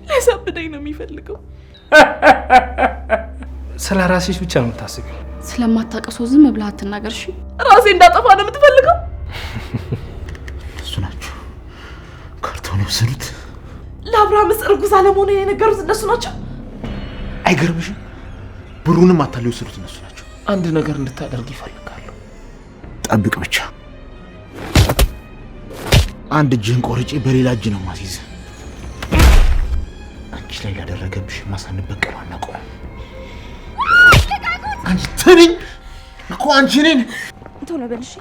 ሊያሳብደኝ ነው የሚፈልገው። ስለ ራስሽ ብቻ ነው የምታስቢው። ስለማታቀሰው ዝም ብለህ አትናገር እሺ። ራሴ እንዳጠፋ ነው የምትፈልገው? እሱ ናቸው ካርቶን የወሰዱት። ለአብርሃም እርጉዝ አለመሆኔ የነገሩት እነሱ ናቸው። አይገርምሽም? ብሩንም አታለው የወሰዱት እነሱ ናቸው። አንድ ነገር እንድታደርግ ይፈልጋሉ። ጠብቅ ብቻ። አንድ እጅህን ቆርጬ በሌላ እጅ ነው ማስይዝ። አንቺ ላይ ያደረገብሽ ማሳንበቀል አናቆም። አንቺ ትንኝ እኮ አንቺ ነኝ። ቶሎ በል እሺ።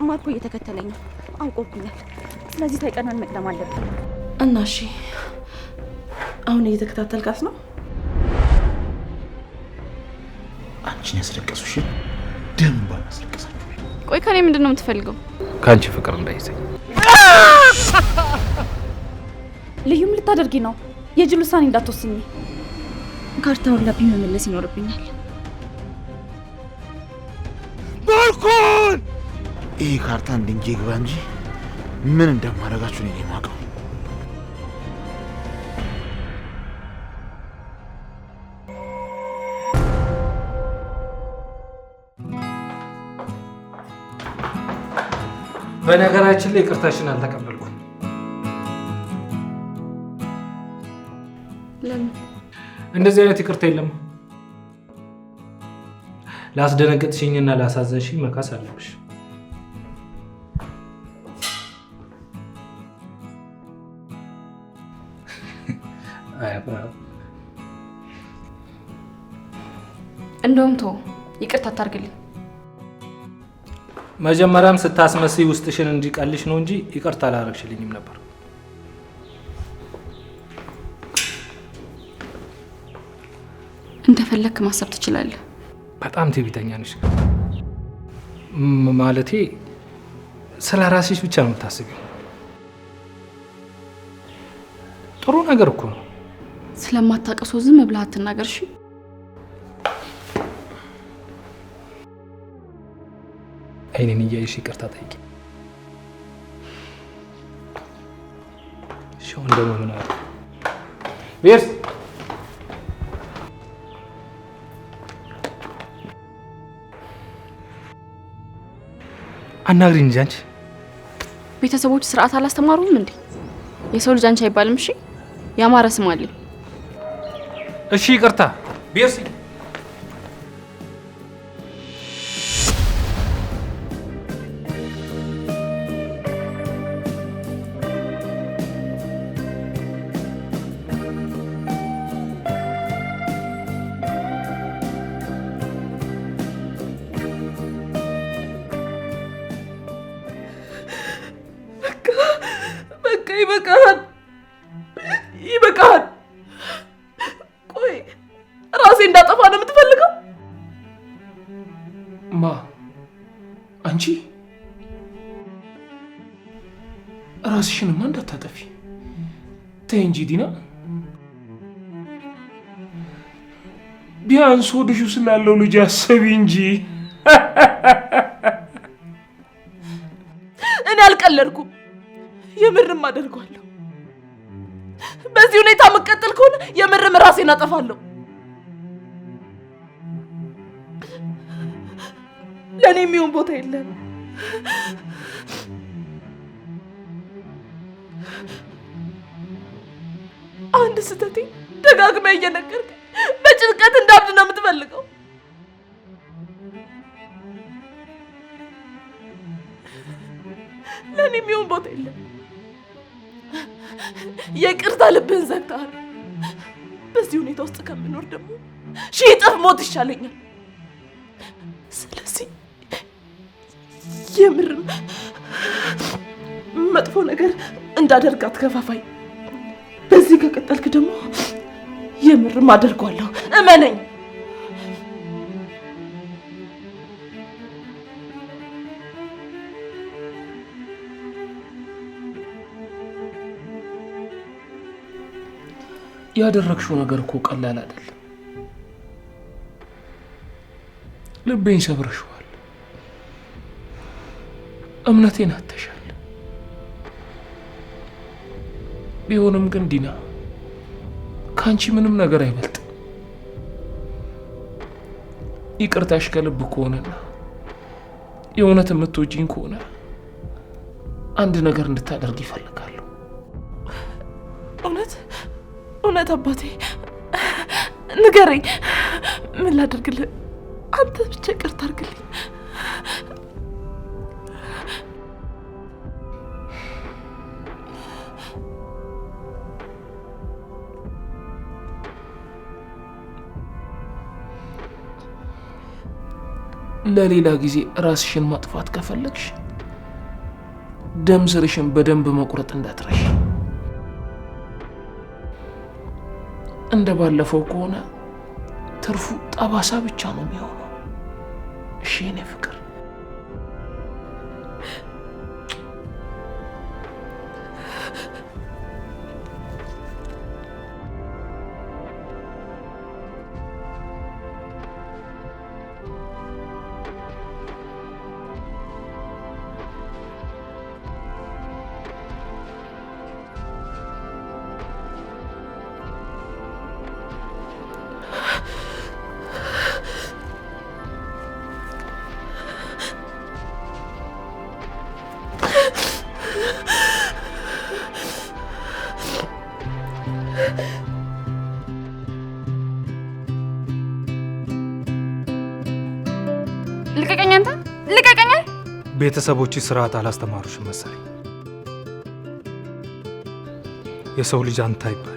ማርኮ እየተከተለኝ ነው፣ አውቆብኛል። ስለዚህ ሳይቀናን መቅደም አለብን። እና እሺ አሁን እየተከታተልካት ነው? አንቺን ያስለቀሱሽ ደም ባላስለቀሳችሁ። ቆይ ከኔ ምንድን ነው የምትፈልገው? ካንቺ ፍቅር እንዳይዘኝ። ልዩም ልታደርጊ ነው? የጅል ውሳኔ እንዳትወስኝ። ካርታውን ለብኝ መመለስ ይኖርብኛል። ባልኮን ይሄ ካርታ እንድንጂ ግባ እንጂ ምን እንደማደርጋችሁ ነው የማውቀው። በነገራችን ላይ ይቅርታሽን አልተቀበልኩም። ለምን? እንደዚህ አይነት ይቅርታ የለም። ላስደነገጥሽኝና ላሳዘንሽኝ መካስ አለብሽ። እንደውም ተው ይቅርታ አታርግልኝ። መጀመሪያም ስታስመስይ ውስጥሽን እንዲቀልሽ ነው እንጂ ይቅርታ አላረግሽልኝም ነበር። እንደፈለክ ማሰብ ትችላለህ። በጣም ትዕቢተኛ ነሽ። ማለቴ ስለ ራስሽ ብቻ ነው የምታስቢው። ጥሩ ነገር እኮ ነው። ስለማታቀሰው ዝም ብለህ አትናገር እሺ። አይኔን እያየሽ ይቅርታ ጠይቂ። ሻው እንደው ምን አለ ቢርስ አናግሪኝ እንጂ አንቺ። ቤተሰቦች ስርዓት አላስተማሩም እንዴ? የሰው ልጅ አንቺ አይባልም እሺ? ያማረ ስም አለኝ። እሺ ይቅርታ ቢርስ። ይበቃል። ቆይ ራሴ እንዳጠፋ ነው የምትፈልገው? ማ አንቺ? ራስሽንማ እንዳታጠፊ ተይ እንጂ ዲና። ቢያንስ ወድሹ ስላለው ልጅ አሰቢ እንጂ። እኔ አልቀለድኩም፣ የምርም አደርገዋለሁ። በዚህ ሁኔታ መቀጠል ከሆነ የምርም ራሴን አጠፋለሁ። ለኔ የሚሆን ቦታ የለም። አንድ ስህተቴ ደጋግመህ እየነገርከኝ በጭንቀት እንዳብድ ነው የምትፈልገው። ለኔ የሚሆን ቦታ የለም። የቅርታ ልብህን ዘግተሃል። በዚህ ሁኔታ ውስጥ ከምኖር ደግሞ ሺህ እጥፍ ሞት ይሻለኛል። ስለዚህ የምርም መጥፎ ነገር እንዳደርግ አትከፋፋኝ። በዚህ ከቀጠልክ ደግሞ የምርም አደርገዋለሁ፣ እመነኝ። ያደረግሽው ነገር እኮ ቀላል አይደለም። ልቤን ሰብረሽዋል፣ እምነቴን አተሻል። ቢሆንም ግን ዲና ካንቺ ምንም ነገር አይበልጥ። ይቅርታሽ ከልብ ከሆነና የእውነት የምትወጂኝ ከሆነ አንድ ነገር እንድታደርግ ይፈልጋሉ። እውነት አባቴ ንገረኝ፣ ምን ላድርግልህ? አንተ ብቻ ይቅርታ አድርግልኝ። ለሌላ ጊዜ ራስሽን ማጥፋት ከፈለግሽ ደም ስርሽን በደንብ መቁረጥ እንዳትረሽ። እንደ ባለፈው ከሆነ ትርፉ ጠባሳ ብቻ ነው የሚሆነው። እሺ የኔ ፍቅር? ልቀቀኝ! አንተ ልቀቀኝ! ቤተሰቦች ስርዓት አላስተማሩሽም መሰለኝ። የሰው ልጅ አንተ አይባልም።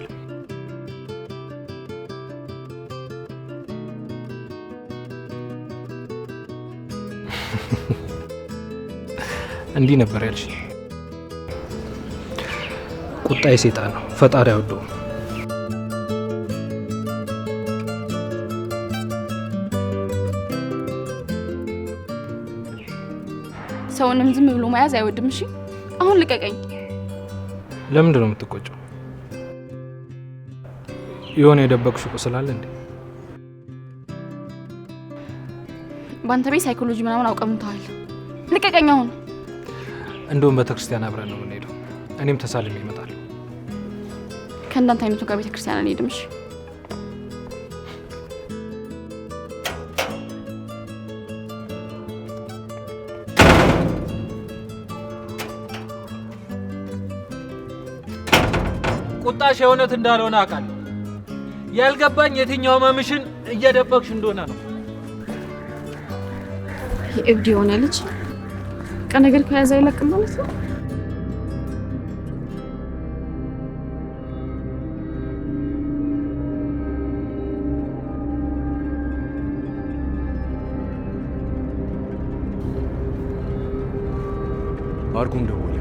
እንዲህ ነበር ያልሽ። ቁጣ የሰይጣን ነው፣ ፈጣሪ አይወደውም። ሰውንም ዝም ብሎ መያዝ አይወድም። እሺ አሁን ልቀቀኝ። ለምንድን ነው የምትቆጨው? የሆነ የደበቅሽው ቁስል አለ እንዴ? በአንተ ቤት ሳይኮሎጂ ምናምን አውቀምተዋል። ልቀቀኝ አሁን። እንደውም ቤተክርስቲያን አብረን ነው የምንሄደው። እኔም ተሳልሜ እመጣለሁ። ከእንዳንተ አይነቱ ጋር ቤተክርስቲያን አንሄድም። እሺ ቁጣሽ የእውነት እንዳልሆነ አውቃለሁ። ያልገባኝ የትኛው መምሽን እየደበቅሽ እንደሆነ ነው። የእብድ የሆነ ልጅ ነገር ከያዘ አይለቅም ማለት ነው። ማርኩም ደወለ።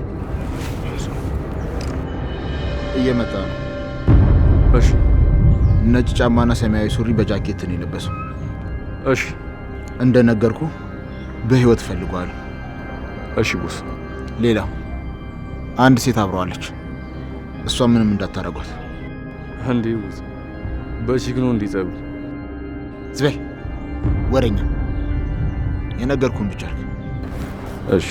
እየመጣ ነው። እሺ። ነጭ ጫማና ሰማያዊ ሱሪ በጃኬት ነው የለበሰው። እሺ። እንደነገርኩ በህይወት ፈልጓል። እሺ ቦስ። ሌላ አንድ ሴት አብረዋለች። እሷ ምንም እንዳታረጓት። አንዴ ቦስ በሽግኖ እንዲጸብ ዝበል ወረኛ። የነገርኩን ብቻ አልክ። እሺ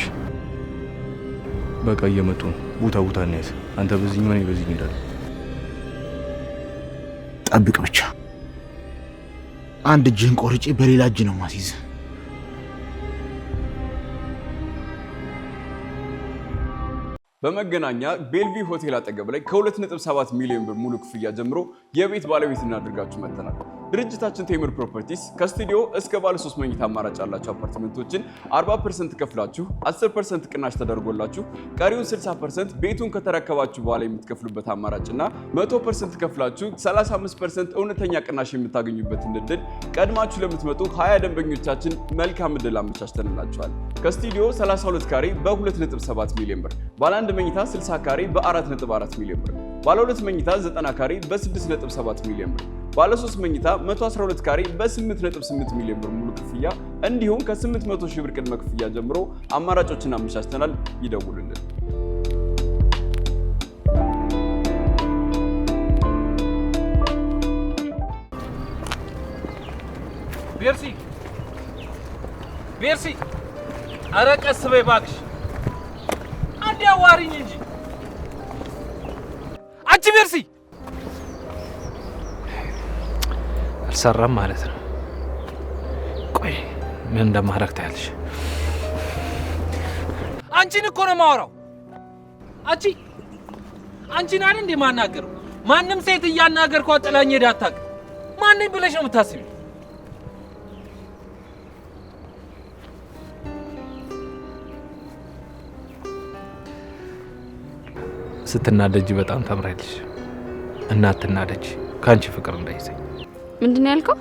በቃ እየመጡ ነው። ቦታ ቦታ እናያዝ። አንተ በዚህ ምን በዚህ እንሄዳለን። ጠብቅ ብቻ። አንድ እጅህን ቆርጬ በሌላ እጅ ነው ማስይዝ። በመገናኛ ቤልቪ ሆቴል አጠገብ ላይ ከ2.7 ሚሊዮን ብር ሙሉ ክፍያ ጀምሮ የቤት ባለቤት እናድርጋችሁ መጥተናል። ድርጅታችን ቴምር ፕሮፐርቲስ ከስቱዲዮ እስከ ባለ 3 መኝታ አማራጭ ያላችሁ አፓርትመንቶችን 40% ከፍላችሁ 10% ቅናሽ ተደርጎላችሁ ቀሪውን 60% ቤቱን ከተረከባችሁ በኋላ የምትከፍሉበት አማራጭና 100% ከፍላችሁ 35% እውነተኛ ቅናሽ የምታገኙበትን እድል ቀድማችሁ ለምትመጡ 20 ደንበኞቻችን መልካም እድል አመቻችተንላችኋል። ከስቱዲዮ 32 ካሬ በ2.7 ሚሊዮን ብር፣ ባለ 1 መኝታ 60 ካሬ በ4.4 ሚሊዮን ብር፣ ባለ 2 መኝታ 90 ካሬ በ6.7 ሚሊዮን ብር፣ ባለ 3 መኝታ 112 ካሬ በ8.8 ሚሊዮን ብር ሙሉ ክፍያ እንዲሁም ከ800 ሺህ ብር ቅድመ ክፍያ ጀምሮ አማራጮችን አመቻችተናል። ይደውሉልን። ቤርሲ ኧረ ቀስ በይ እባክሽ። አንዴ አዋሪኝ እንጂ አንቺ ቤርሲ አልሰራም ማለት ነው። ቆይ ምን እንደማረግ ታያለሽ። አንቺን እኮ ነው የማወራው። አንቺን አይደል እንዴ ማናገር? ማንም ሴት እያናገርኳት ጥላኝ ሄዳ አታውቅም። ማንን ብለሽ ነው የምታስቢው? ስትናደጂ በጣም ታምራለሽ። እና አትናደጂ፣ ካንቺ ፍቅር እንዳይዘኝ። ምንድን ነው ያልከው?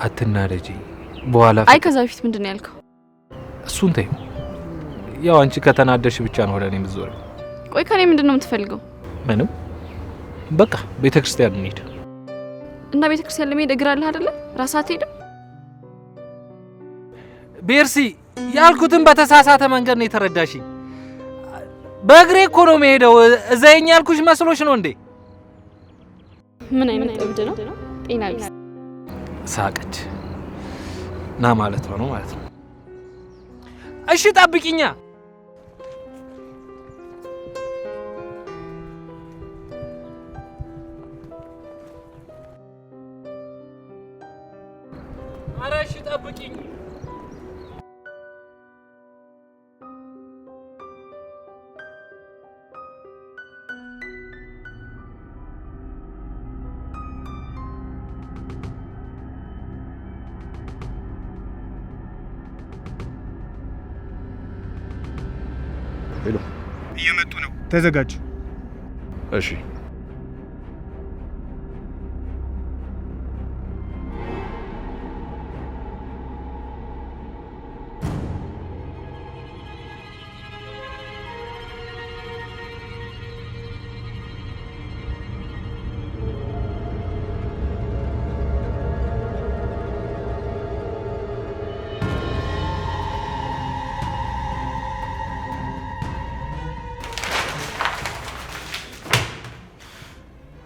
አትናደጂ በኋላ። አይ ከዛ በፊት ምንድን ነው ያልከው? እሱን ተይው። ያው አንቺ ከተናደሽ ብቻ ነው ወደ እኔ የምትዞሪው። ቆይ ከኔ ምንድን ነው የምትፈልገው? ምንም። በቃ ቤተክርስቲያን እንሂድ። እና ቤተክርስቲያን ለመሄድ እግር አለህ አይደለ? ራስህ አትሄድም? ቤርሲ ያልኩትን በተሳሳተ መንገድ ነው የተረዳሽኝ። በእግሬ እኮ ነው የምሄደው። እዛኛ ያልኩሽ መስሎሽ ነው እንዴ? ምን አይነት እብድ ነው? ጤና ቢስ። ሳቀች። ና ማለት ነው ማለት ነው። እሺ ጠብቂኛ። ኧረ እሺ ጠብቂኝ። ሄሎ፣ እየመጡ ነው። ተዘጋጅ። እሺ።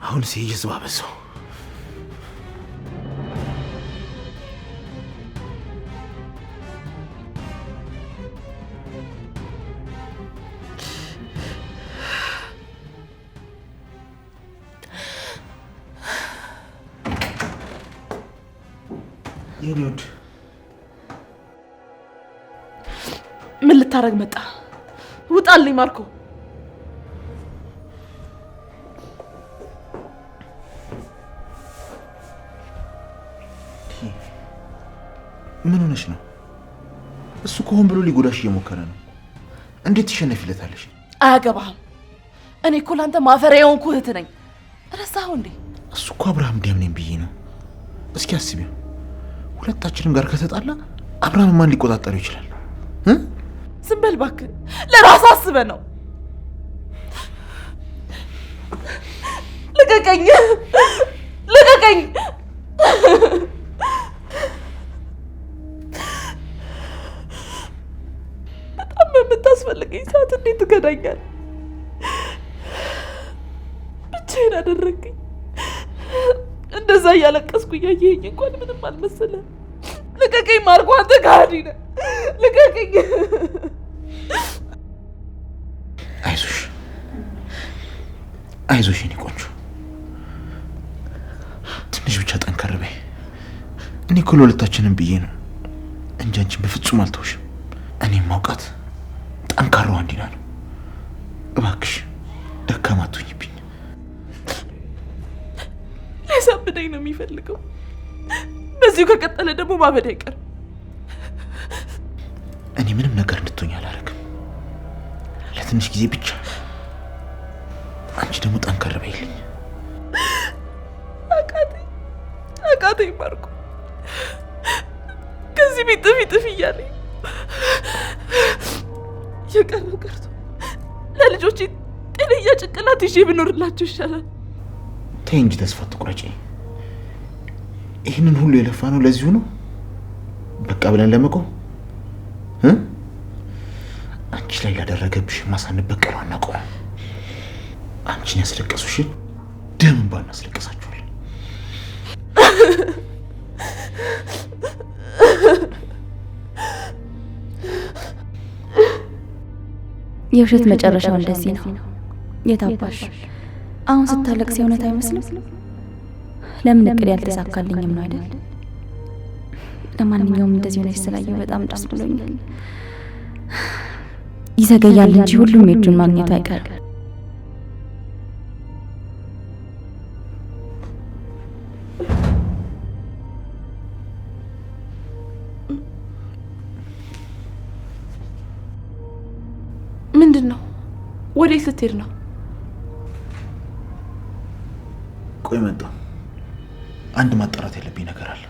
አሁን ሲይዝባ በዛው የኔውድ ምን ልታረግ መጣ? ውጣልኝ ማርኮ። ምን ሆነሽ ነው? እሱ እኮ ሆን ብሎ ሊጎዳሽ እየሞከረ ነው። እንዴት ትሸነፊለታለሽ? አያገባህም። እኔ እኮ ላንተ ማፈሪያ የሆንኩ እህት ነኝ። ረሳኸው እንዴ? እሱ እኮ አብርሃም እንዲያምነኝ ብዬ ነው። እስኪ አስቢው፣ ሁለታችንም ጋር ከተጣላ አብርሃም ማን ሊቆጣጠረው ይችላል? ዝም በል እባክህ። ለራስህ አስበህ ነው። ልቀቀኝ! ልቀቀኝ! በጣም በምታስፈልገኝ ሰዓት እንዴት ትገዳኛል? ብቻዬን አደረግኝ። እንደዛ እያለቀስኩ እያየኸኝ እንኳን ምንም አልመሰለህ። ልቀቀኝ ማርኮ፣ አንተ ከሃዲ ነህ። ልቀቀኝ! አይዞሽ አይዞሽ የኔ ቆንጆ፣ ትንሽ ብቻ ጠንከር በይ። እኔ እኮ ለሁለታችንም ብዬ ነው እንጂ አንቺን በፍጹም አልተውሽም። እኔም ማውቃት ጠንካራዋ እንዲና ነው። እባክሽ ደካማ አትሁኝብኝ። ሊያሳብደኝ ነው የሚፈልገው። በዚሁ ከቀጠለ ደግሞ ማበድ አይቀርም። እኔ ምንም ነገር እንድትሆኝ አላደርግም፣ ለትንሽ ጊዜ ብቻ። አንቺ ደግሞ ጠንከር በይልኝ። አቃተኝ ማርኮ፣ ከዚህ ቢጥፍ እያለኝ የቀረው ቀርቶ ለልጆቼ ጤነኛ ጭንቅላት ይዤ ብኖርላቸው ይሻላል። ተይ እንጂ ተስፋ አትቁረጪ። ይህንን ሁሉ የለፋ ነው ለዚሁ ነው በቃ ብለን ለመቆም። አንቺ ላይ ላደረገብሽ ማሳንበቀለው አናቆም። አንቺን ያስለቀሱሽን ደም እንባ እናስለቀሳችኋል። የውሸት መጨረሻው እንደዚህ ነው። የታባሽ አሁን ስታለቅስ የእውነት አይመስልም? ለምን እቅድ ያልተሳካልኝም ነው አይደል? ለማንኛውም እንደዚህ ሆነሽ ስላየው በጣም ደስ ብሎኛል። ይዘገያል እንጂ ሁሉም የእጁን ማግኘቱ አይቀርም። ምንድን ነው? ወዴት ልትሄድ ነው? ቆይ መጣሁ። አንድ ማጣራት ያለብኝ ነገር አለ።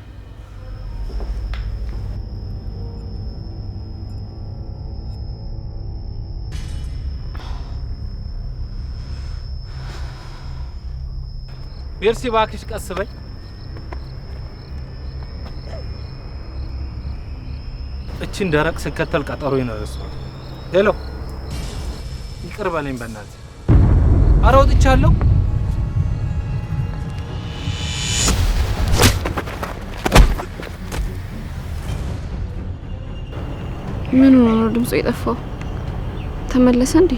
ሜርሲ እባክሽ ቀስ በይ። እቺን ደረቅ ስከተል ቀጠሮ ይነርሷል። ሄሎ ይቅር በለኝ በእናትህ። ኧረ ወጥቻለሁ። ምን ሆኖ ነው ድምፁ የጠፋው? ተመለሰ እንዴ?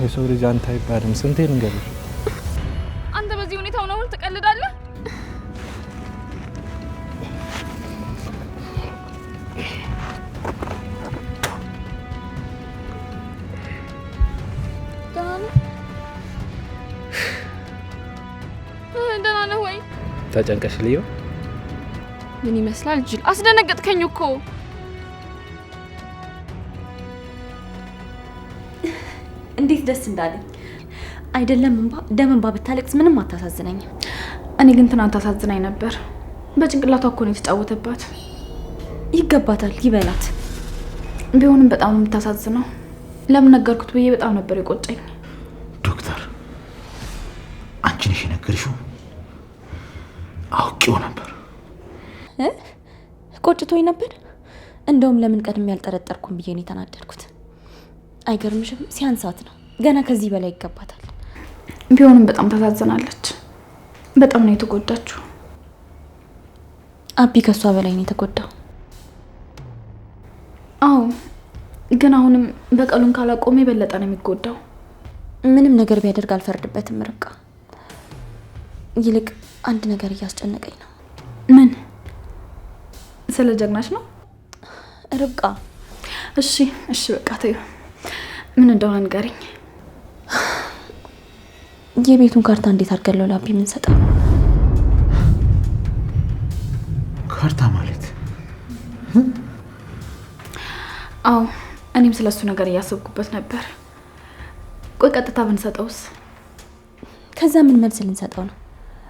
የሰው ልጅ አንተ አይባልም። ስንቴ ልንገርሽ? አንተ በዚህ ሁኔታው ነው ትቀልዳለህ? ደህና ነህ ወይ? ተጨንቀሽ ልዩ ምን ይመስላል? ጅል አስደነገጥከኝ እኮ። እንዴት ደስ እንዳለኝ አይደለም። ደም እንባ ብታለቅስ ምንም አታሳዝነኝም። እኔ ግን ትናንት አሳዝናኝ ነበር። በጭንቅላቷ እኮ ነው የተጫወተባት። ይገባታል፣ ይበላት። ቢሆንም በጣም የምታሳዝነው። ለምን ነገርኩት ብዬ በጣም ነበር የቆጨኝ። ዶክተር አንቺ ነሽ የነገርሽው? አውቄው ነበር። ቆጭቶኝ ነበር። እንደውም ለምን ቀድሜ ያልጠረጠርኩም ብዬ ነው የተናደድኩት። አይገርምሽም? ሲያንሳት ነው። ገና ከዚህ በላይ ይገባታል። ቢሆንም በጣም ታሳዝናለች። በጣም ነው የተጎዳችው። አቢ ከሷ በላይ ነው የተጎዳው። አዎ፣ ግን አሁንም በቀሉን ካላቆመ የበለጠ ነው የሚጎዳው። ምንም ነገር ቢያደርግ አልፈርድበትም ርብቃ። ይልቅ አንድ ነገር እያስጨነቀኝ ነው። ምን? ስለ ጀግናሽ ነው ርብቃ? እሺ በቃ ተይው። ምን እንደሆነ ንገሪኝ። የቤቱን ካርታ እንዴት አድርገን ነው ለአቢ የምንሰጠው? ካርታ ማለት? አዎ፣ እኔም ስለሱ ነገር እያሰብኩበት ነበር። ቆይ ቀጥታ ብንሰጠውስ? ከዛ ምን መልስ ልንሰጠው ነው?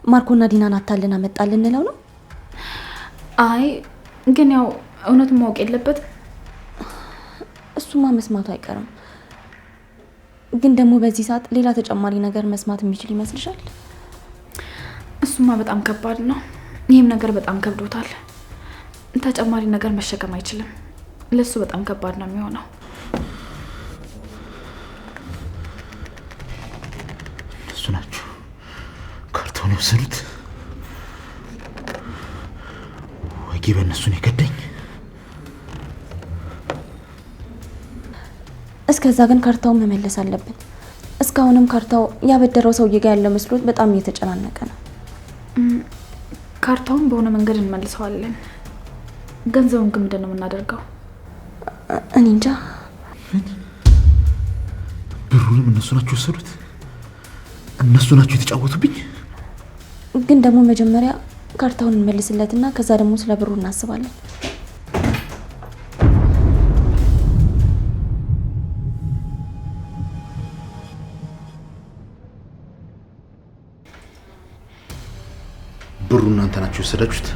ማርኮና ዲናን አታልን አመጣልን እንለው ነው? አይ ግን ያው እውነቱን ማወቅ የለበትም። እሱማ መስማቱ አይቀርም። ግን ደግሞ በዚህ ሰዓት ሌላ ተጨማሪ ነገር መስማት የሚችል ይመስልሻል? እሱማ በጣም ከባድ ነው። ይህም ነገር በጣም ከብዶታል። ተጨማሪ ነገር መሸከም አይችልም። ለሱ በጣም ከባድ ነው የሚሆነው። እሱ ናቸው ካርታውን የወሰዱት። ወጌ በእነሱን የገደኝ። እስከዛ ግን ካርታውን መመለስ አለብን። እስካሁንም ካርታው ያበደረው ሰውዬ ጋር ያለ መስሎት በጣም እየተጨናነቀ ነው። ካርታውን በሆነ መንገድ እንመልሰዋለን። ገንዘቡን ግን ምንድን ነው የምናደርገው? እኔ እንጃ። ብሩንም እነሱ ናቸው የወሰዱት። እነሱ ናቸው የተጫወቱብኝ። ግን ደግሞ መጀመሪያ ካርታውን እንመልስለትና ከዛ ደግሞ ስለ ብሩ እናስባለን። ብሩ እናንተ ናችሁ የወሰዳችሁት?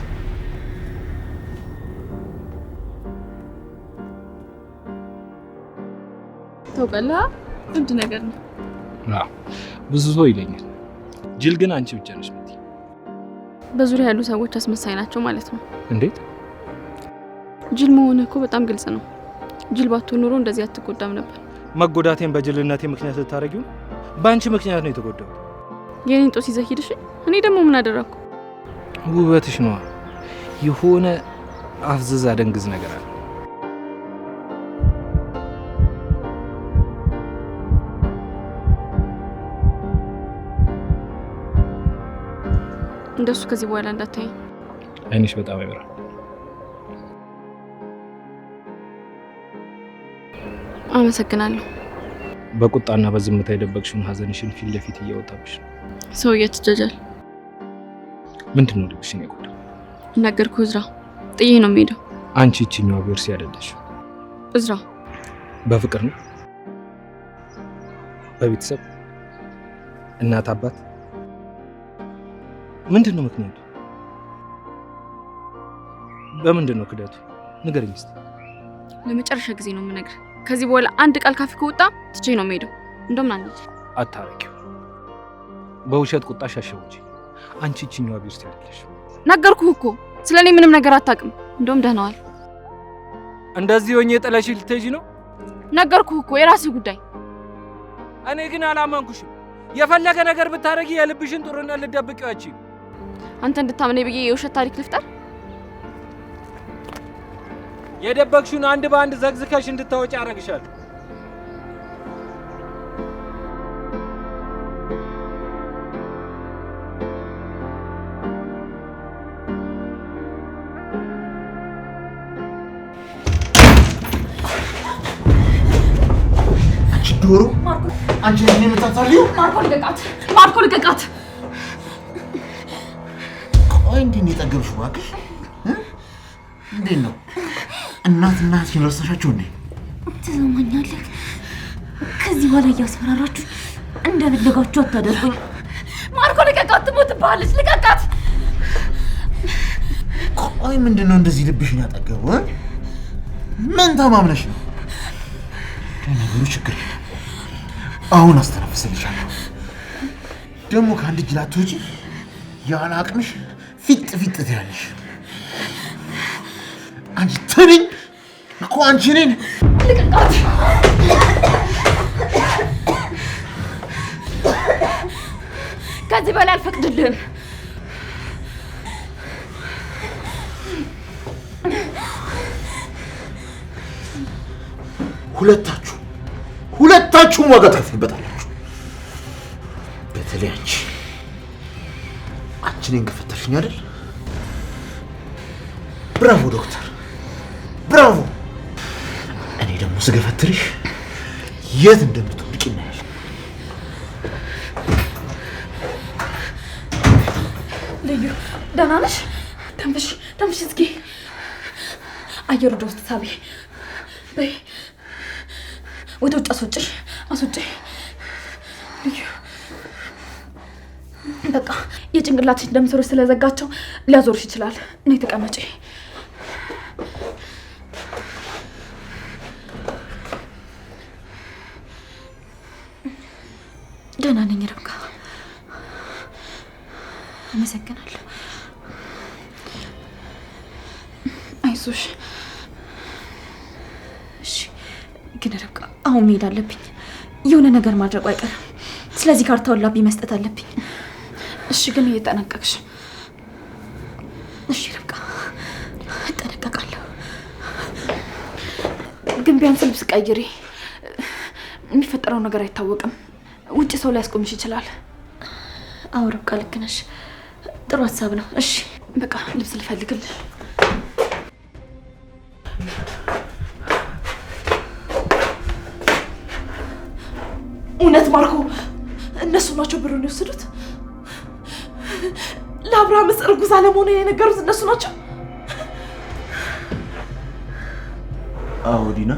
ታውቃለህ፣ እብድ ነገር ነው። አዎ ብዙ ሰው ይለኛል። ጅል ግን አንቺ ብቻ ነሽ። በዙሪያ ያሉ ሰዎች አስመሳይ ናቸው ማለት ነው። እንዴት? ጅል መሆንህ እኮ በጣም ግልጽ ነው። ጅል ባትሆን ኖሮ እንደዚህ አትጎዳም ነበር። መጎዳቴን በጅልነቴ ምክንያት ልታረጊው? በአንቺ ምክንያት ነው የተጎዳው። የኔን ጦስ ይዘህ ሂድሽ። እኔ ደግሞ ምን አደረኩ? ውበትሽ ነዋ። የሆነ አፍዝዛ ደንግዝ ነገር አለ። እንደሱ ከዚህ በኋላ እንዳታይ። አይንሽ በጣም ያበራል። አመሰግናለሁ። በቁጣና በዝምታ የደበቅሽውን ሀዘንሽን ፊት ለፊት እያወጣብሽ ነው። ሰው እየተጃጃል። ምንድን ነው ልብሽን የጎዳው? ነገርኩህ እዝራ፣ ጥዬ ነው የምሄደው። አንቺ እቺኛው ቢርስ ያደለሽ እዝራ፣ በፍቅር ነው? በቤተሰብ እናት አባት? ምንድን ነው ምክንያቱ? በምንድን ነው ክደቱ? ንገረኝ እስቲ። ለመጨረሻ ጊዜ ነው የምነግርህ። ከዚህ በኋላ አንድ ቃል ካፌ ከወጣ ትቼ ነው የምሄደው። እንደምን አንቺ አታረቂው። በውሸት ቁጣሽ አሸውጪ። አንቺ እቺኛው ቢርስ ያደለሽ። ነገርኩህ እኮ ስለኔ ምንም ነገር አታውቅም። እንደውም ደህናዋል። እንደዚህ ሆኜ ጥለሽ ልትሄጂ ነው? ነገርኩህ እኮ የራስህ ጉዳይ። እኔ ግን አላመንኩሽም። የፈለገ ነገር ብታረጊ የልብሽን ጥሩነት ልትደብቂው አትችይም። አንተ እንድታምነኝ ብዬ የውሸት ታሪክ ልፍጠር? የደበቅሽውን አንድ በአንድ ዘግዝከሽ እንድታወጪ ያደርግሻል። አንቺ ዶሮ፣ አንቺ ምን የምታታልዩ? ማርኮ ልቀቃት! ማርኮ ልቀቃት! ቆይ እንዴት ነው የጠገብሽው? እባክሽ እንዴት ነው? እናትና እህትሽን ረሳሻቸው እንዴ? ትሰማኛለህ? ከዚህ በኋላ እያስፈራራችሁ እንደፈለጋችሁ አታደርጉኝ። ማርኮ ልቀቃት! ትሞትብሃለች! ልቀቃት! ቆይ ምንድን ነው እንደዚህ ልብሽን ያጠገበው? ምን ተማምነሽ ነው? ለነገሩ ችግር የለም፣ አሁን አስተነፍስልሻለሁ። ደግሞ ከአንድ እጅ ላትወጪ ያለ አቅምሽ ፊጥ ፊጥ ትያለሽ። አንቺ ትንኝ እኮ አንቺ ነኝ። ልቀቃት! ከዚህ በላይ አልፈቅድልህም። ሁለታችሁም ዋጋ ታፍሩበታላችሁ። በተለይ አንቺ እኔን ከፈተሽኝ አይደል? ብራቮ ዶክተር፣ ብራቮ። እኔ ደግሞ ስገፈትርሽ የት እንደምትወድቂ እናያለን። ልዩ ደህና ነሽ? ተንፍሽ እስኪ። አየሩ ወደ ውስጥ ሳቢ። በይ ወደ ውጭ አስወጪ። ልዩ በቃ የጭንቅላትሽ ደም ስሮች ስለዘጋቸው ሊያዞርሽ ይችላል። ነይ ተቀመጪ። ደህና ነኝ ርብቃ፣ አመሰግናለሁ። አይዞሽ። እሺ ግን ርብቃ አሁን መሄድ አለብኝ። የሆነ ነገር ማድረጉ አይቀርም። ስለዚህ ካርታውን ላቢ መስጠት አለብኝ። እሺ ግን እየጠነቀቅሽ። እሺ ርብቃ እጠነቀቃለሁ። ግን ቢያንስ ልብስ ቀይሪ። የሚፈጠረው ነገር አይታወቅም። ውጭ ሰው ሊያስቆምሽ ይችላል። አዎ ርብቃ ልክ ነሽ። ጥሩ ሀሳብ ነው። እሺ በቃ ልብስ ልፈልግልሽ። እውነት ማርኮ እነሱ ናቸው ብሩን የወሰዱት? ለአብርሃም እርጉዝ አለመሆኑን የነገሩት እነሱ ናቸው? አዎ ዲና፣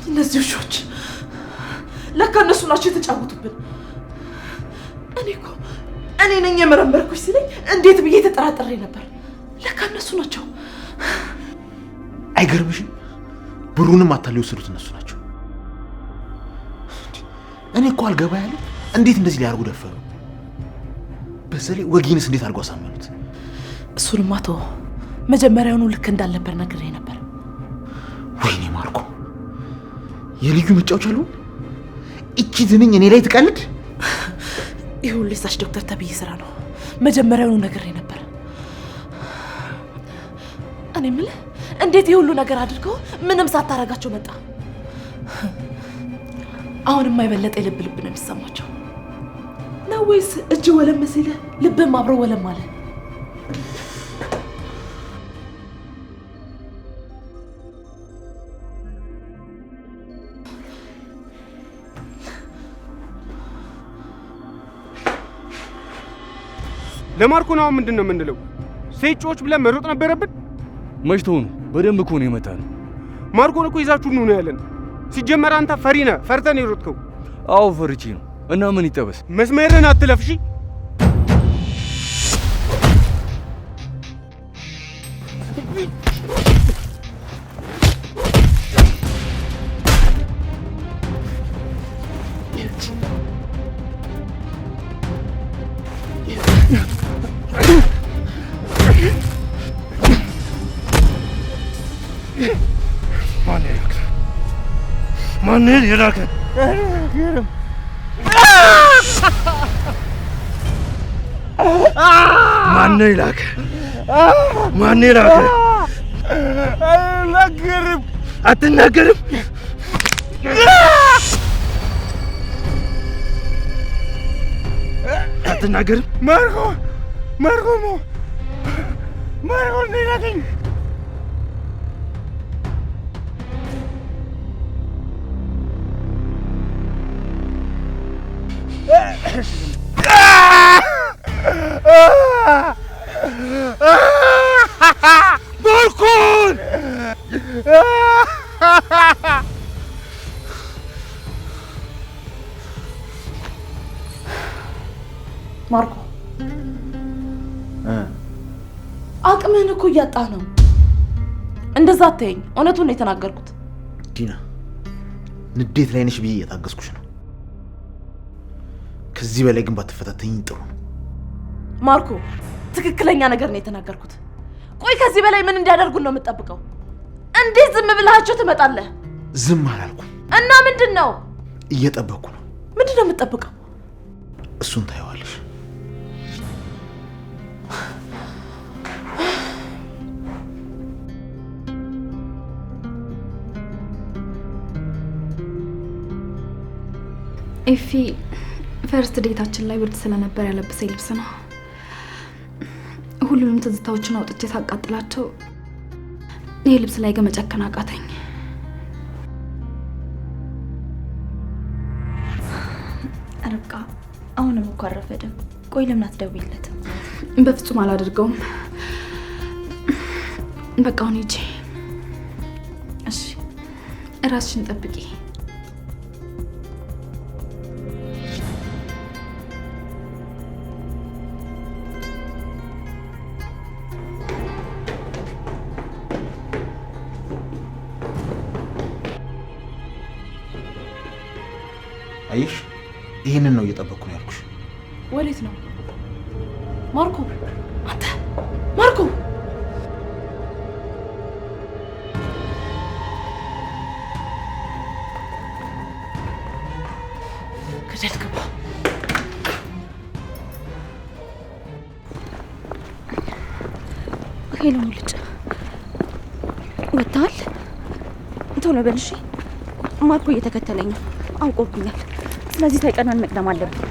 እነዚህ ውሾች ለካ እነሱ ናቸው የተጫወቱብን። እኔ ነኝ የመረመርኩሽ ሲለኝ እንዴት ብዬ ተጠራጥሬ ነበር። ለካ እነሱ ናቸው። አይገርምሽም? ብሩንም አታለው የወሰዱት እነሱ ናቸው። እኔ እኮ አልገባ ያለ እንዴት እንደዚህ ሊያርጉ ደፈሩ? በሰላይ ወጊንስ እንዴት አድርገው አሳመኑት? እሱንማ ተው፣ መጀመሪያውኑ ልክ እንዳልነበር ነግሬ ነበር። ወይኔ ማርኮ የልዩ መጫወቻ አሉ። እቺ ዝንኝ እኔ ላይ ትቀልድ። ይህ ሁሉ የሳሽ ዶክተር ተብዬ ስራ ነው። መጀመሪያውኑ ነግሬ ነበር። እኔ የምልህ እንዴት ይህ ሁሉ ነገር አድርገው ምንም ሳታረጋቸው መጣ? አሁንማ የበለጠ የልብ ልብ ነው የሚሰማቸው ነው ወይስ እጅ ወለም ሲል ልብም አብሮ ወለም አለ? ለማርኮን አሁን ምንድን ነው የምንለው? ሴጮች ብለን መሮጥ ነበረብን? መሽተው ነው። በደንብ እኮ ነው የመታ ነው። ማርኮን እኮ ይዛችሁ ነው ያለን። ሲጀመር አንተ ፈሪ ነህ፣ ፈርተን የሮጥከው። አዎ ፈርቼ ነው። እና ምን ይጠበስ? መስመርህን አትለፍሺ። ማን የላከ? ማን የላከ? ማን የላከ? አልናገርም። አትናገርም? አትናገርም? ማርኮ ነው የላከኝ። ማርኮን! ማርኮ አቅምህን እኮ እያጣህ ነው። እንደዛ አትይኝ። እውነቱን ነው የተናገርኩት። ዲና ንዴት ላይ ነሽ ብዬ እየታገስኩሽ ነው። ከዚህ በላይ ግን ባትፈታተኝ ጥሩ ነው። ማርኮ ትክክለኛ ነገር ነው የተናገርኩት። ቆይ ከዚህ በላይ ምን እንዲያደርጉን ነው የምትጠብቀው? እንዴት ዝም ብለሃቸው ትመጣለህ? ዝም አላልኩም። እና ምንድን ነው? እየጠበቅኩ ነው። ምንድን ነው የምትጠብቀው? እሱን ታየዋለሽ። ኤፊ ፈርስት ዴታችን ላይ ብርድ ስለነበር ያለበሰኝ ልብስ ነው። ሁሉንም ትዝታዎችን አውጥቼ ሳቃጥላቸው ይህ ልብስ ላይ ገመጨከን አቃተኝ። ርብቃ አሁንም እኮ አረፈደም። ቆይ ለምን አትደውይለትም? በፍጹም አላደርገውም። በቃ አሁን ሂጂ። እሺ ራስሽን ጠብቂ። አይሽ ይሄንን ነው እየጠበቅኩ ነው ያልኩሽ። ወዴት ነው ማርኮ? አንተ ማርኮ! ከጀት ግባ። ሄሎ ልጅ ወጣል። ቶሎ በል እሺ። ማርኮ እየተከተለኝ ነው፣ አውቆብኛል። ስለዚህ ሳይቀናን መቅደም አለብን።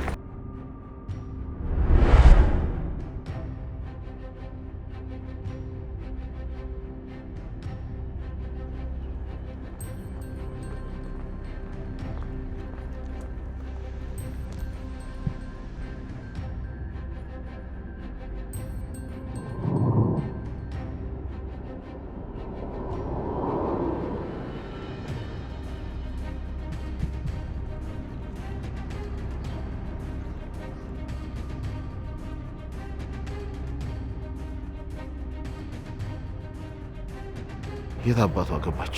የት አባቷ ገባች?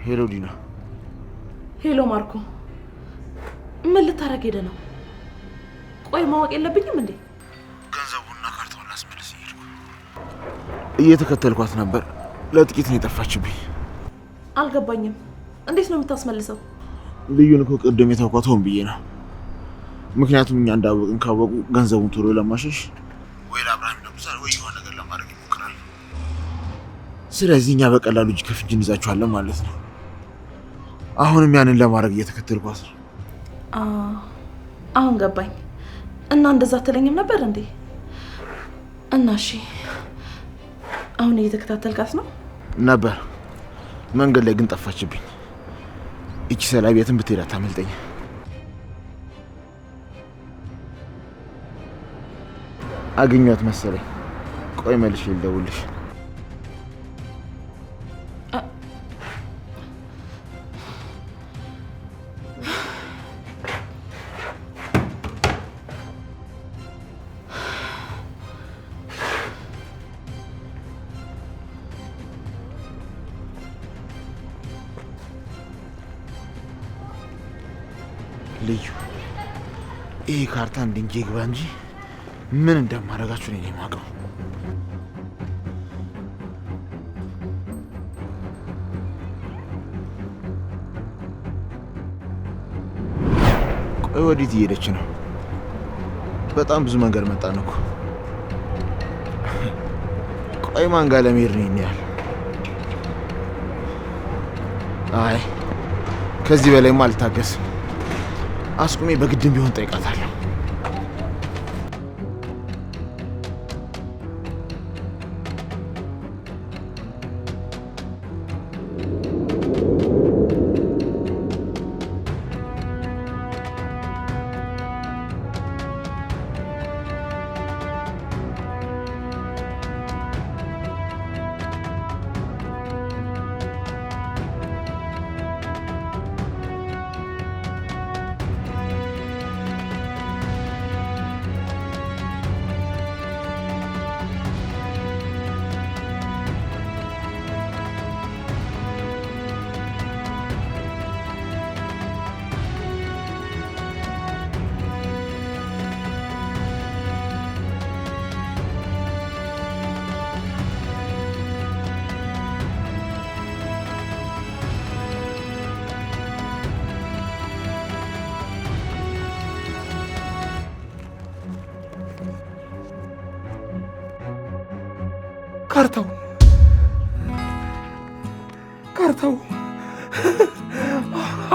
ሄሎ ዲና። ሄሎ ማርኮ፣ ምን ልታረግ ሄደ ነው? ቆይ ማወቅ የለብኝም እንዴ? ገንዘቡና ካርታውን ላስመልስ ሄድኩ። እየተከተልኳት ነበር። ለጥቂት ነው የጠፋችብኝ። አልገባኝም። እንዴት ነው የምታስመልሰው? ልዩን እኮ ቅድም የተውኳት ሆን ብዬ ነው። ምክንያቱም እኛ እንዳወቅን ካወቁ ገንዘቡን ቶሎ ለማሸሽ ወይ ለአብርሃም ይደብሳል ወይ የሆነ ነገር ለማድረግ ይሞክራል። ስለዚህ እኛ በቀላሉ እጅ ከፍንጅ እንይዛቸዋለን ማለት ነው። አሁንም ያንን ለማድረግ እየተከተልኳት ነው። አሁን ገባኝ። እና እንደዛ አትለኝም ነበር እንዴ? እና እሺ አሁን እየተከታተልካት ነው? ነበር። መንገድ ላይ ግን ጠፋችብኝ። እቺ ሰላቢ የትም ብትሄድ አታመልጠኝ። አገኘኋት መሰለኝ። ቆይ መልሼ ልደውልሽ። ልዩ ይሄ ካርታ እንድንጄ ግባ እንጂ ምን እንደማደርጋችሁ እኔ ነኝ የማውቀው። ቆይ ወዴት እየሄደች ነው? በጣም ብዙ መንገድ መጣን እኮ። ቆይ ማን ጋር ለመሄድ ነው ይሄን ያህል? አይ ከዚህ በላይማ አልታገስም። አስቁሜ በግድም ቢሆን ጠይቃታለሁ። ካርታው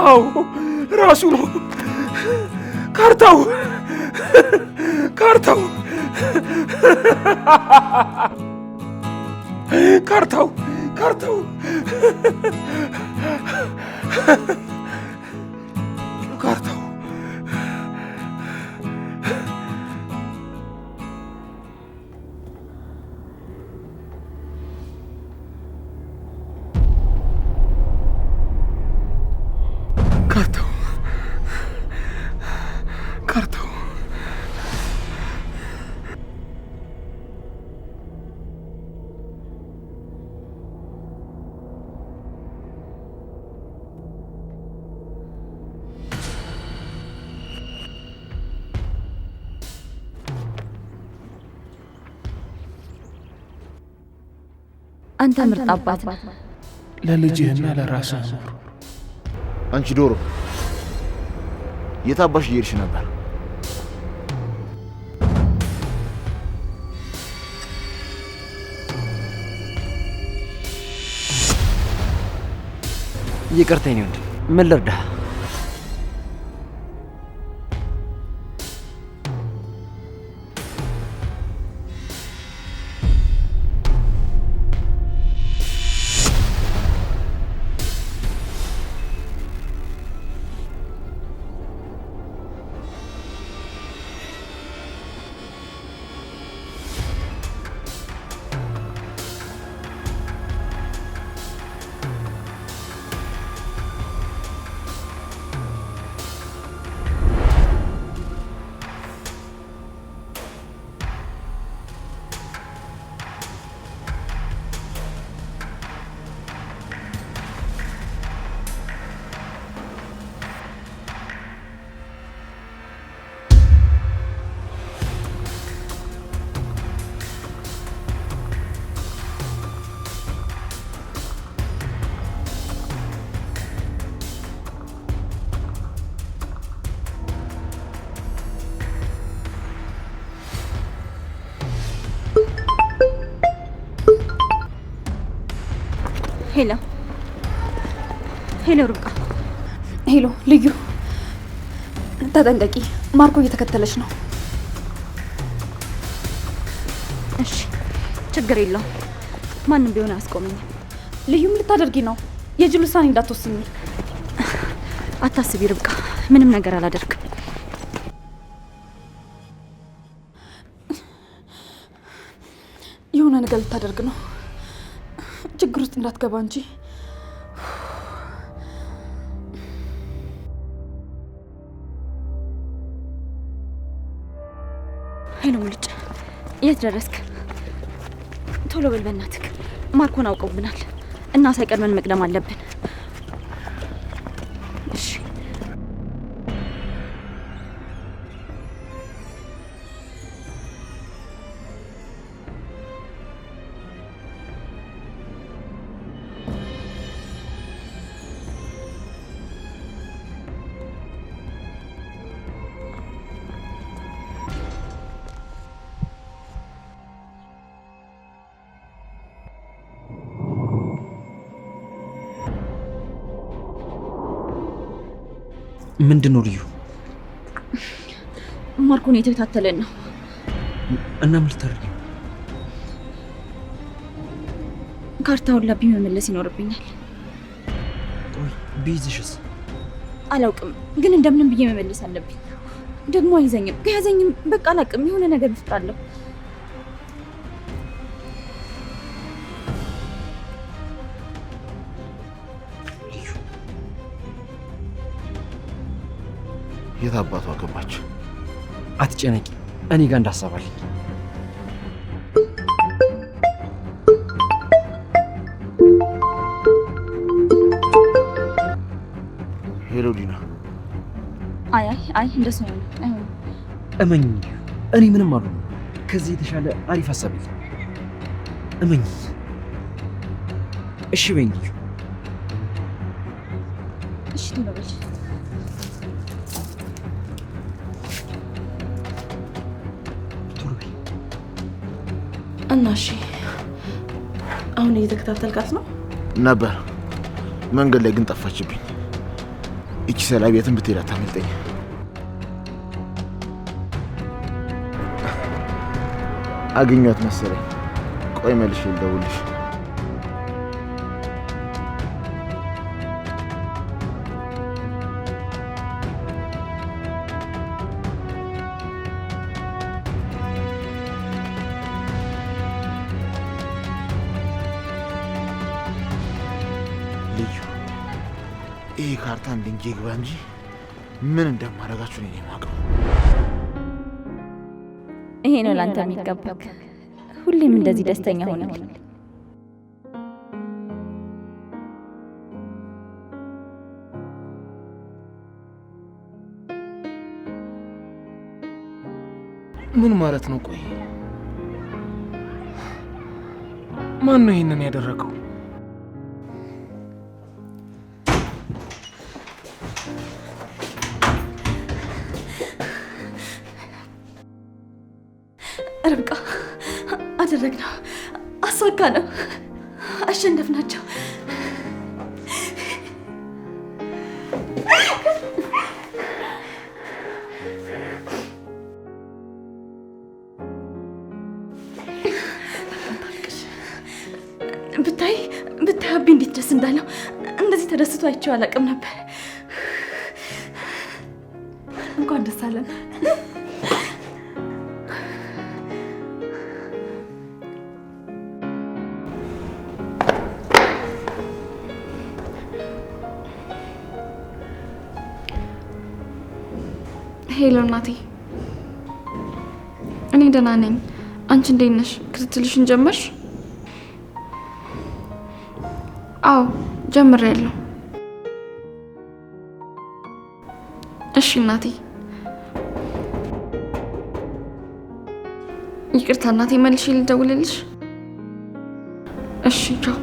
አዎ ራሱ ነው። ካርታው ካርታው አንተ ምርጥ አባት ለልጅህና ለራስህ ኑር። አንቺ ዶሮ የታባሽ እየሄድሽ ነበር? ይቅርታ ነው እንዴ? ምን ልርዳ? ሄሎ ሄሎ፣ ርብቃ። ሄሎ ልዩ፣ ተጠንቀቂ፣ ማርኮ እየተከተለች ነው። እሺ ችግር የለውም፣ ማንም ቢሆን አያስቆመኝም። ልዩ ምን ልታደርጊ ነው? የጅል ውሳኔ እንዳትወስኝ። አታስቢ ርብቃ፣ ምንም ነገር አላደርግም። የሆነ ነገር ልታደርግ ነው። ችግር ውስጥ እንዳትገባ እንጂ። ሄሎ ሙልጭ፣ የት ደረስክ? ቶሎ በል በእናትህ፣ ማርኮን አውቀውብናል እና ሳይቀድመን መቅደም አለብን። እሺ ምንድን ነው ልዩ? ማርኮን የተከታተለን ነው እና ምን ልታደርጊ? ካርታውን ላብኝ መመለስ ይኖርብኛል። ቆይ ቢይዝሽስ? አላውቅም፣ ግን እንደምንም ብዬ መመለስ አለብኝ። ደግሞ አይዘኝም፣ ከያዘኝም በቃ አላውቅም፣ የሆነ ነገር እፈጥራለሁ። የት አባቷ ገባች? አትጨነቂ፣ እኔ ጋር እንዳሳባለኝ። ሄሎ ዲና። አይ እንደሱ ነው። እመኝ፣ እኔ ምንም አሉ ከዚህ የተሻለ አሪፍ ሀሳብ የለም። እመኝ። እሺ በይኝ። እሺ ቶሎ በል። እና እሺ አሁን እየተከታተልካት ነው? ነበር፣ መንገድ ላይ ግን ጠፋችብኝ። እቺ ሰላይ ቤትን ብትሄድ አታመልጠኝ። አገኘኋት መሰለኝ። ቆይ መልሼ ልደውልልሽ። ይህ ካርታ እንድንጄ ግባ እንጂ ምን እንደማደርጋችሁ እኔ የማውቀው። ይሄ ነው ላንተ የሚገባክ። ሁሌም እንደዚህ ደስተኛ ሆነል። ምን ማለት ነው? ቆይ ማን ነው ይሄንን ያደረገው? ርብቃ፣ አደረግነው፣ አሳካነው፣ አሸነፍናቸው። ብታይ አቢ እንዴት ደስ እንዳለው! እንደዚህ ተደስቶ አይቼው አላውቅም ነበር። እንኳን ደስ አለን። ሄሎ እናቴ፣ እኔ ደህና ነኝ። አንቺ እንዴት ነሽ? ክትትልሽን ጀመርሽ? አዎ ጀምሬያለሁ። እሺ እናቴ። ይቅርታ እናቴ፣ መልሼ ልደውልልሽ? እሺ ቻው።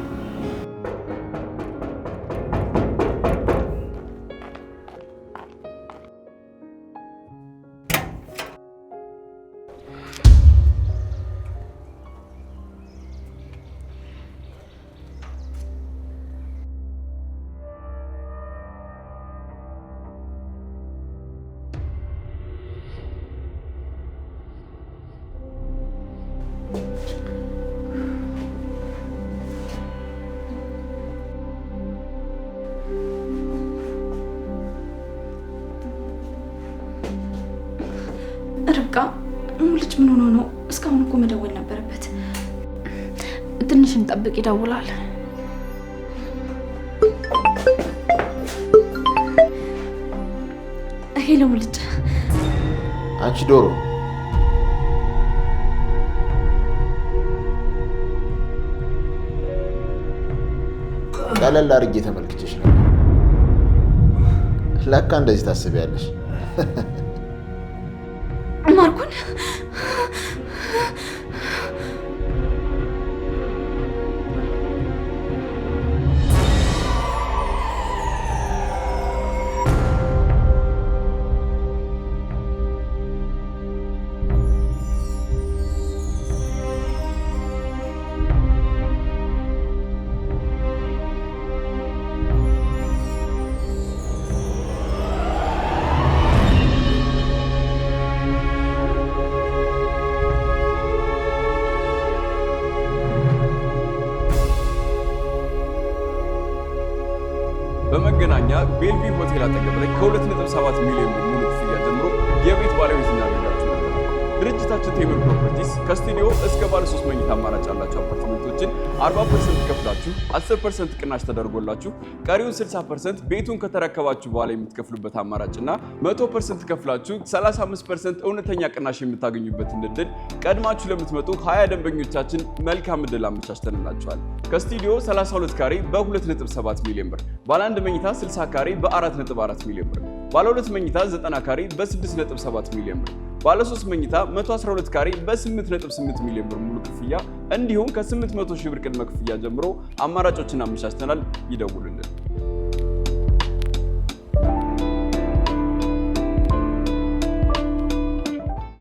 ሙልጭ ምን ሆኖ ነው? እስካሁን እኮ መደወል ነበረበት። ትንሽ እንጠብቅ፣ ይደውላል። ሄሎ ሙልጭ። አንቺ ዶሮ ቀለል አድርጌ ተመልክቼሽ ነው። ለካ እንደዚህ ታስቢያለሽ። ማርኩን በመገናኛ ቤልቪ ሆቴል አጠገብ ላይ ከ2.7 ሚሊዮን ብር ሙሉ ክፍያ ጀምሮ የቤት ባለቤት እናደርጋችሁ ነበር። ድርጅታችን ቴምር ፕሮፐርቲስ ከስቱዲዮ እስከ ባለ 3 መኝታ አማራጭ ያላቸው አፓርትመንቶችን 40% ከፍላችሁ 10% ቅናሽ ተደርጎላችሁ ቀሪውን 60% ቤቱን ከተረከባችሁ በኋላ የምትከፍሉበት አማራጭና 100% ከፍላችሁ 35% እውነተኛ ቅናሽ የምታገኙበትን እድል ቀድማችሁ ለምትመጡ 20 ደንበኞቻችን መልካም እድል አመቻችተንላችኋል። ከስቱዲዮ 32 ካሬ በ2.7 ሚሊዮን ብር፣ ባለ 1 መኝታ 60 ካሬ በ4.4 ሚሊዮን ብር፣ ባለ 2 መኝታ 90 ካሬ በ6.7 ሚሊዮን ብር፣ ባለ 3 መኝታ 112 ካሬ በ8.8 ሚሊዮን ብር ሙሉ ክፍያ እንዲሁም ከ800 ሺህ ብር ቅድመ ክፍያ ጀምሮ አማራጮችን አመቻችተናል። ይደውሉልን።